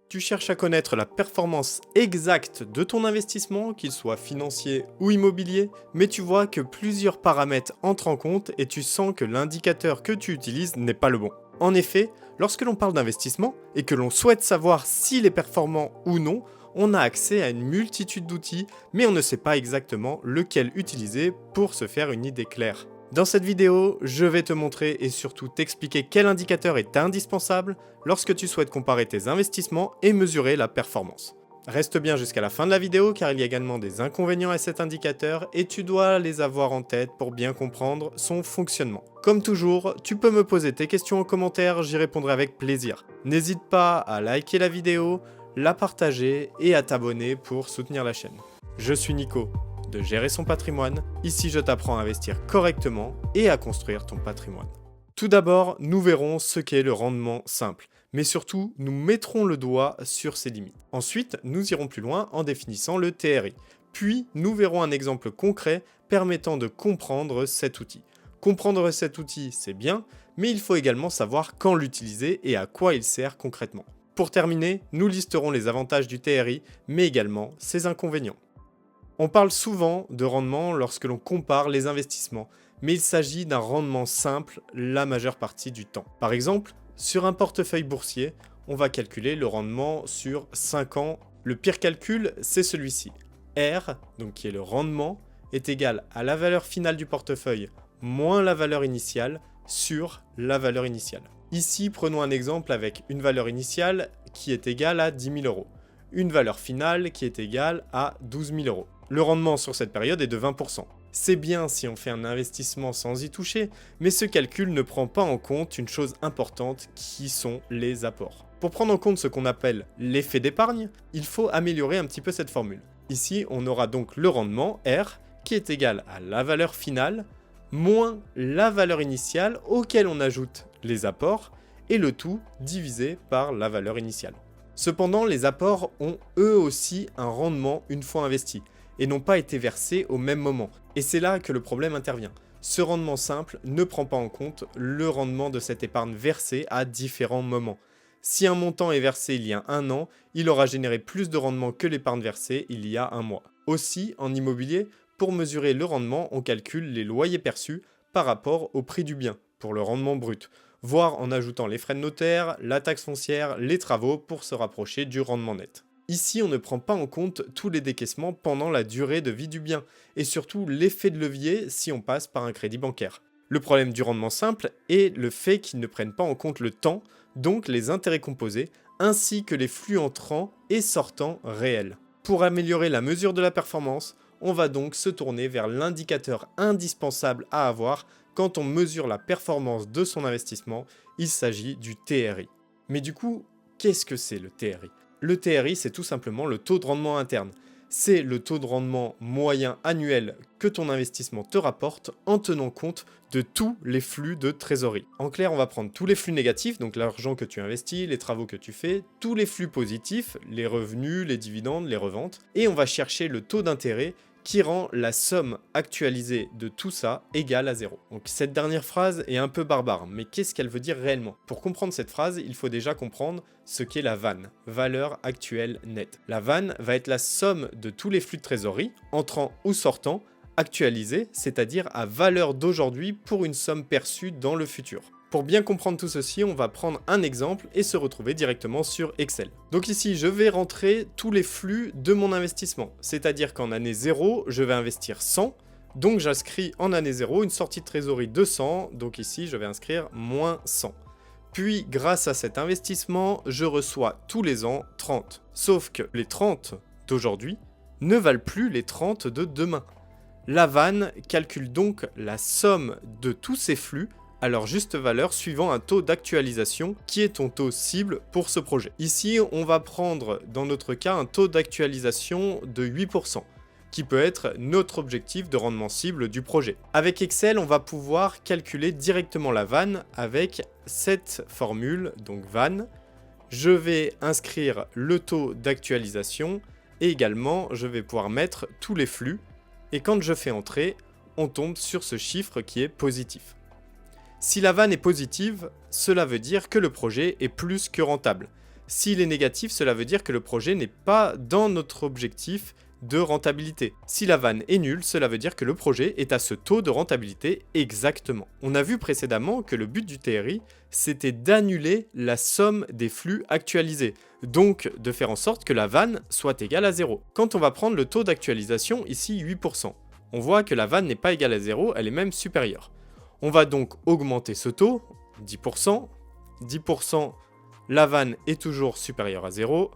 Tu cherches à connaître la performance exacte de ton investissement, qu'il soit financier ou immobilier, mais tu vois que plusieurs paramètres entrent en compte et tu sens que l'indicateur que tu utilises n'est pas le bon. En effet, lorsque l'on parle d'investissement et que l'on souhaite savoir s'il est performant ou non, on a accès à une multitude d'outils, mais on ne sait pas exactement lequel utiliser pour se faire une idée claire. Dans cette vidéo, je vais te montrer et surtout t'expliquer quel indicateur est indispensable lorsque tu souhaites comparer tes investissements et mesurer la performance. Reste bien jusqu'à la fin de la vidéo car il y a également des inconvénients à cet indicateur et tu dois les avoir en tête pour bien comprendre son fonctionnement. Comme toujours, tu peux me poser tes questions en commentaire, j'y répondrai avec plaisir. N'hésite pas à liker la vidéo, la partager et à t'abonner pour soutenir la chaîne. Je suis Nico de Gérer son patrimoine. Ici, je t'apprends à investir correctement et à construire ton patrimoine. Tout d'abord, nous verrons ce qu'est le rendement simple, mais surtout, nous mettrons le doigt sur ses limites. Ensuite, nous irons plus loin en définissant le TRI. Puis, nous verrons un exemple concret permettant de comprendre cet outil. Comprendre cet outil, c'est bien, mais il faut également savoir quand l'utiliser et à quoi il sert concrètement. Pour terminer, nous listerons les avantages du TRI, mais également ses inconvénients. On parle souvent de rendement lorsque l'on compare les investissements, mais il s'agit d'un rendement simple la majeure partie du temps. Par exemple, sur un portefeuille boursier, on va calculer le rendement sur 5 ans. Le pire calcul, c'est celui-ci. R, donc qui est le rendement, est égal à la valeur finale du portefeuille moins la valeur initiale sur la valeur initiale. Ici, prenons un exemple avec une valeur initiale qui est égale à 10 000 €, une valeur finale qui est égale à 12 000 €. Le rendement sur cette période est de 20%. C'est bien si on fait un investissement sans y toucher, mais ce calcul ne prend pas en compte une chose importante qui sont les apports. Pour prendre en compte ce qu'on appelle l'effet d'épargne, il faut améliorer un petit peu cette formule. Ici, on aura donc le rendement, R, qui est égal à la valeur finale, moins la valeur initiale auquel on ajoute les apports, et le tout divisé par la valeur initiale. Cependant, les apports ont eux aussi un rendement une fois investis, et n'ont pas été versés au même moment. Et c'est là que le problème intervient. Ce rendement simple ne prend pas en compte le rendement de cette épargne versée à différents moments. Si un montant est versé il y a un an, il aura généré plus de rendement que l'épargne versée il y a un mois. Aussi, en immobilier, pour mesurer le rendement, on calcule les loyers perçus par rapport au prix du bien, pour le rendement brut, voire en ajoutant les frais de notaire, la taxe foncière, les travaux pour se rapprocher du rendement net. Ici, on ne prend pas en compte tous les décaissements pendant la durée de vie du bien, et surtout l'effet de levier si on passe par un crédit bancaire. Le problème du rendement simple est le fait qu'ils ne prennent pas en compte le temps, donc les intérêts composés, ainsi que les flux entrants et sortants réels. Pour améliorer la mesure de la performance, on va donc se tourner vers l'indicateur indispensable à avoir quand on mesure la performance de son investissement, il s'agit du TRI. Mais du coup, qu'est-ce que c'est le TRI ? Le TRI, c'est tout simplement le taux de rendement interne. C'est le taux de rendement moyen annuel que ton investissement te rapporte en tenant compte de tous les flux de trésorerie. En clair, on va prendre tous les flux négatifs, donc l'argent que tu investis, les travaux que tu fais, tous les flux positifs, les revenus, les dividendes, les reventes, et on va chercher le taux d'intérêt qui rend la somme actualisée de tout ça égale à 0. Donc cette dernière phrase est un peu barbare, mais qu'est-ce qu'elle veut dire réellement? Pour comprendre cette phrase, il faut déjà comprendre ce qu'est la VAN, valeur actuelle nette. La VAN va être la somme de tous les flux de trésorerie, entrant ou sortant, actualisés, c'est-à-dire à valeur d'aujourd'hui pour une somme perçue dans le futur. Pour bien comprendre tout ceci, on va prendre un exemple et se retrouver directement sur Excel. Donc ici, je vais rentrer tous les flux de mon investissement. C'est-à-dire qu'en année 0, je vais investir 100. Donc j'inscris en année 0 une sortie de trésorerie de 100. Donc ici, je vais inscrire moins 100. Puis, grâce à cet investissement, je reçois tous les ans 30. Sauf que les 30 d'aujourd'hui ne valent plus les 30 de demain. La VAN calcule donc la somme de tous ces flux à leur juste valeur suivant un taux d'actualisation qui est ton taux cible pour ce projet. Ici, on va prendre dans notre cas un taux d'actualisation de 8%, qui peut être notre objectif de rendement cible du projet. Avec Excel, on va pouvoir calculer directement la VAN avec cette formule, donc VAN. Je vais inscrire le taux d'actualisation et également je vais pouvoir mettre tous les flux. Et quand je fais entrer, on tombe sur ce chiffre qui est positif. Si la VAN est positive, cela veut dire que le projet est plus que rentable. S'il est négatif, cela veut dire que le projet n'est pas dans notre objectif de rentabilité. Si la vanne est nulle, cela veut dire que le projet est à ce taux de rentabilité exactement. On a vu précédemment que le but du TRI, c'était d'annuler la somme des flux actualisés, donc de faire en sorte que la vanne soit égale à 0. Quand on va prendre le taux d'actualisation, ici 8%, on voit que la vanne n'est pas égale à 0, elle est même supérieure. On va donc augmenter ce taux, 10%, 10%, la vanne est toujours supérieure à 0,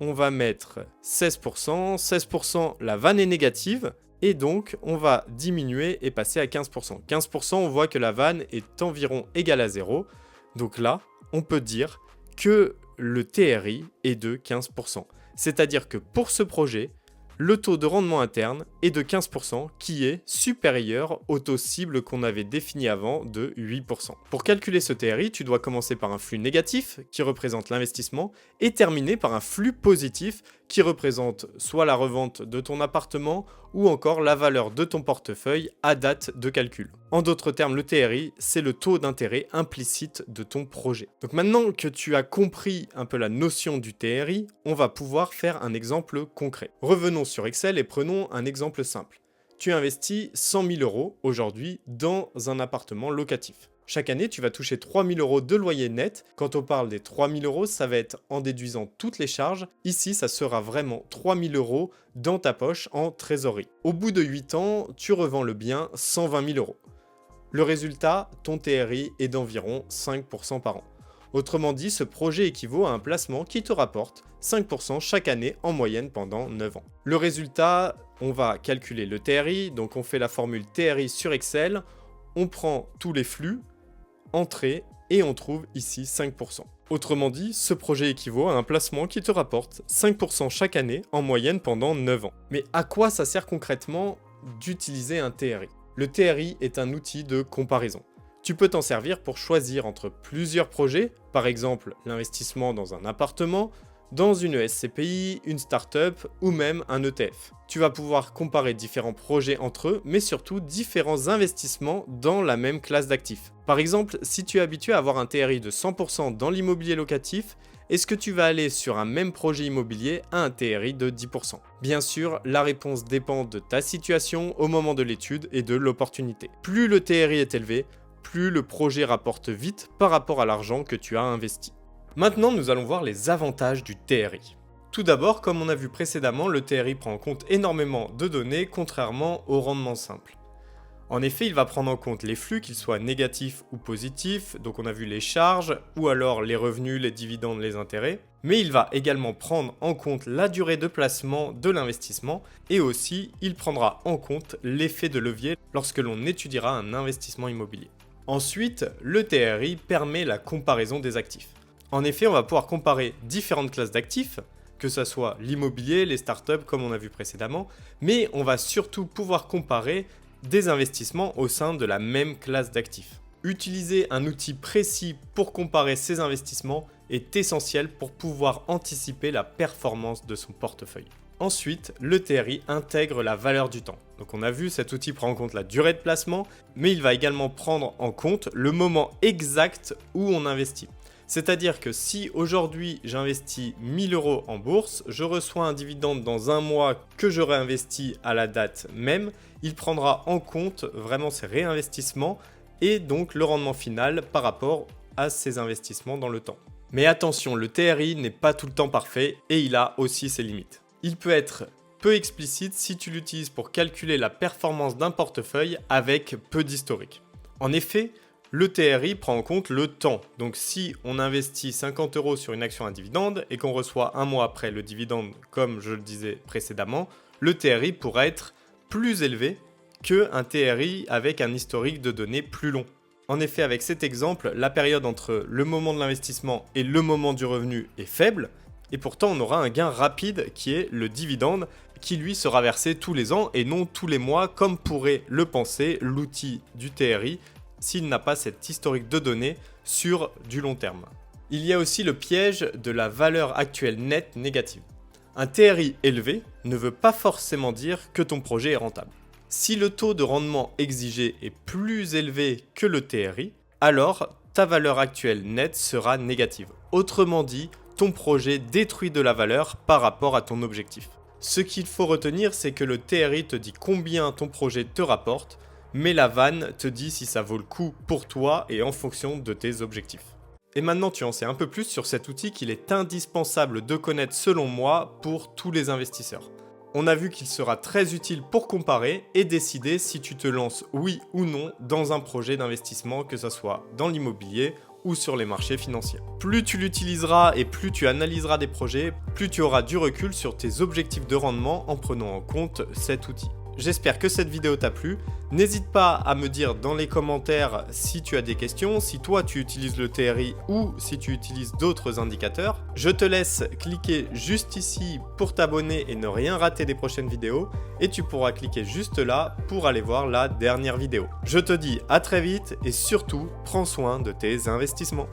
on va mettre 16%, 16%, la vanne est négative, et donc on va diminuer et passer à 15%. 15%, on voit que la vanne est environ égale à 0, donc là, on peut dire que le TRI est de 15%. C'est-à-dire que pour ce projet, le taux de rendement interne est de 15%, qui est supérieur au taux cible qu'on avait défini avant de 8%. Pour calculer ce TRI, tu dois commencer par un flux négatif, qui représente l'investissement, et terminer par un flux positif, qui représente soit la revente de ton appartement, ou encore la valeur de ton portefeuille à date de calcul. En d'autres termes, le TRI, c'est le taux d'intérêt implicite de ton projet. Donc maintenant que tu as compris un peu la notion du TRI, on va pouvoir faire un exemple concret. Revenons sur Excel et prenons un exemple simple. Tu investis 100 000 € aujourd'hui dans un appartement locatif. Chaque année, tu vas toucher 3 000 € de loyer net. Quand on parle des 3 000 €, ça va être en déduisant toutes les charges. Ici, ça sera vraiment 3 000 € dans ta poche en trésorerie. Au bout de 8 ans, tu revends le bien 120 000 €. Le résultat, ton TRI est d'environ 5% par an. Autrement dit, ce projet équivaut à un placement qui te rapporte 5% chaque année en moyenne pendant 9 ans. Le résultat, on va calculer le TRI, donc on fait la formule TRI sur Excel, on prend tous les flux, entrée, et on trouve ici 5%. Autrement dit, ce projet équivaut à un placement qui te rapporte 5% chaque année en moyenne pendant 9 ans. Mais à quoi ça sert concrètement d'utiliser un TRI ? Le TRI est un outil de comparaison. Tu peux t'en servir pour choisir entre plusieurs projets, par exemple l'investissement dans un appartement, dans une SCPI, une start-up ou même un ETF. Tu vas pouvoir comparer différents projets entre eux, mais surtout différents investissements dans la même classe d'actifs. Par exemple, si tu es habitué à avoir un TRI de 100% dans l'immobilier locatif, est-ce que tu vas aller sur un même projet immobilier à un TRI de 10%? Bien sûr, la réponse dépend de ta situation au moment de l'étude et de l'opportunité. Plus le TRI est élevé, plus le projet rapporte vite par rapport à l'argent que tu as investi. Maintenant, nous allons voir les avantages du TRI. Tout d'abord, comme on a vu précédemment, le TRI prend en compte énormément de données, contrairement au rendement simple. En effet, il va prendre en compte les flux, qu'ils soient négatifs ou positifs, donc on a vu les charges, ou alors les revenus, les dividendes, les intérêts, mais il va également prendre en compte la durée de placement de l'investissement, et aussi, il prendra en compte l'effet de levier lorsque l'on étudiera un investissement immobilier. Ensuite, le TRI permet la comparaison des actifs. En effet, on va pouvoir comparer différentes classes d'actifs, que ce soit l'immobilier, les startups comme on a vu précédemment, mais on va surtout pouvoir comparer des investissements au sein de la même classe d'actifs. Utiliser un outil précis pour comparer ces investissements est essentiel pour pouvoir anticiper la performance de son portefeuille. Ensuite, le TRI intègre la valeur du temps. Donc on a vu, cet outil prend en compte la durée de placement, mais il va également prendre en compte le moment exact où on investit. C'est-à-dire que si aujourd'hui j'investis 1000 € en bourse, je reçois un dividende dans un mois que je réinvestis à la date même, il prendra en compte vraiment ces réinvestissements et donc le rendement final par rapport à ces investissements dans le temps. Mais attention, le TRI n'est pas tout le temps parfait et il a aussi ses limites. Il peut être peu explicite si tu l'utilises pour calculer la performance d'un portefeuille avec peu d'historique. En effet, le TRI prend en compte le temps. Donc si on investit 50 € sur une action à dividende et qu'on reçoit un mois après le dividende, comme je le disais précédemment, le TRI pourrait être plus élevé qu'un TRI avec un historique de données plus long. En effet, avec cet exemple, la période entre le moment de l'investissement et le moment du revenu est faible, et pourtant on aura un gain rapide qui est le dividende, qui lui sera versé tous les ans et non tous les mois comme pourrait le penser l'outil du TRI s'il n'a pas cet historique de données sur du long terme. Il y a aussi le piège de la valeur actuelle nette négative. Un TRI élevé ne veut pas forcément dire que ton projet est rentable. Si le taux de rendement exigé est plus élevé que le TRI, alors ta valeur actuelle nette sera négative. Autrement dit, ton projet détruit de la valeur par rapport à ton objectif. Ce qu'il faut retenir, c'est que le TRI te dit combien ton projet te rapporte, mais la vanne te dit si ça vaut le coup pour toi et en fonction de tes objectifs. Et maintenant tu en sais un peu plus sur cet outil qu'il est indispensable de connaître selon moi pour tous les investisseurs. On a vu qu'il sera très utile pour comparer et décider si tu te lances oui ou non dans un projet d'investissement, que ce soit dans l'immobilier ou sur les marchés financiers. Plus tu l'utiliseras et plus tu analyseras des projets, plus tu auras du recul sur tes objectifs de rendement en prenant en compte cet outil. J'espère que cette vidéo t'a plu. N'hésite pas à me dire dans les commentaires si tu as des questions, si toi tu utilises le TRI ou si tu utilises d'autres indicateurs. Je te laisse cliquer juste ici pour t'abonner et ne rien rater des prochaines vidéos. Et tu pourras cliquer juste là pour aller voir la dernière vidéo. Je te dis à très vite et surtout, prends soin de tes investissements.